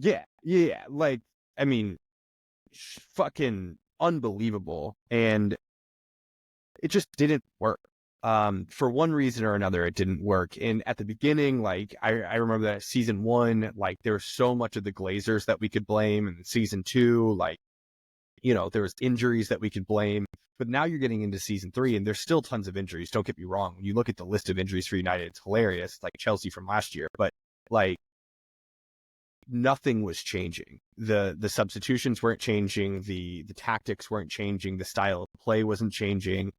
Yeah. Like, I mean, fucking unbelievable. And it just didn't work. For one reason or another, it didn't work. And at the beginning, like, I remember that season 1, like, there was so much of the Glazers that we could blame. And season 2, like, there was injuries that we could blame. But now you're getting into season 3, and there's still tons of injuries. Don't get me wrong. When you look at the list of injuries for United, it's hilarious, like Chelsea from last year. But, like, nothing was changing. The substitutions weren't changing. The tactics weren't changing. The style of play wasn't changing.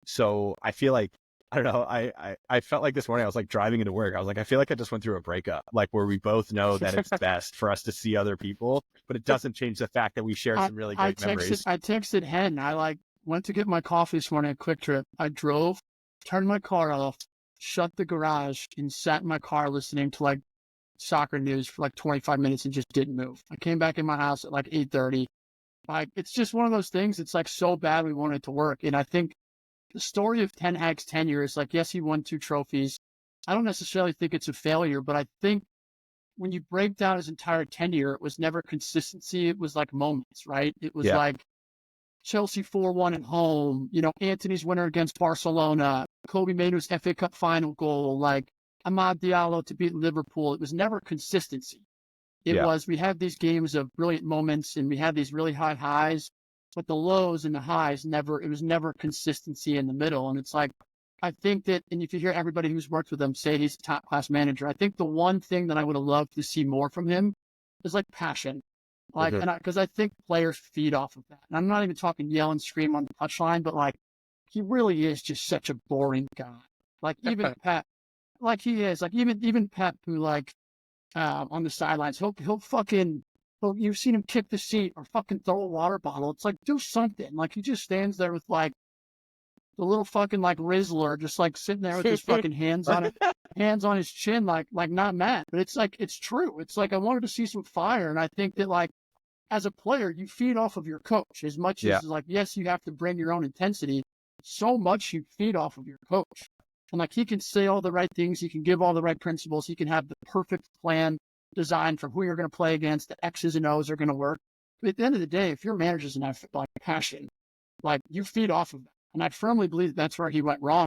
So I feel like, I don't know, I felt like this morning I was like driving into work. I was like, I feel like I just went through a breakup, like where we both know that it's best for us to see other people, but it doesn't change the fact that we share some really great memories. I texted Hen. I like went to get my coffee this morning, a quick trip. I drove, turned my car off, shut the garage, and sat in my car listening to like soccer news for like 25 minutes and just didn't move. I came back in my house at like 8:30. Like, it's just one of those things. It's like so bad we want it to work. And I think the story of Ten Hag's tenure is like, yes, he won 2 trophies. I don't necessarily think it's a failure, but I think when you break down his entire tenure, it was never consistency. It was like moments, right? It was Yeah. like Chelsea 4-1 at home, Anthony's winner against Barcelona, Kobe Maino's FA Cup final goal, like Amad Diallo to beat Liverpool. It was never consistency. It was, we had these games of brilliant moments and we had these really high highs, but the lows and the highs it was never consistency in the middle. And it's like, I think that, and if you hear everybody who's worked with him say he's a top class manager, I think the one thing that I would have loved to see more from him is like passion. Like, because I think players feed off of that. And I'm not even talking yell and scream on the touchline, but like, he really is just such a boring guy. Like, even Pep, like he is, like even Pep, who like, on the sidelines, you've seen him kick the seat or fucking throw a water bottle. It's like, do something. Like, he just stands there with like the little fucking like Rizzler, just like sitting there with his fucking hands on his chin, like not mad. But it's like, it's true. It's like, I wanted to see some fire. And I think that like, as a player, you feed off of your coach as much as like, yes, you have to bring your own intensity. So much you feed off of your coach. And like, he can say all the right things. He can give all the right principles. He can have the perfect plan designed for who you're going to play against. The X's and O's are going to work. But at the end of the day, if your manager doesn't have like passion, like, you feed off of that. And I firmly believe that's where he went wrong.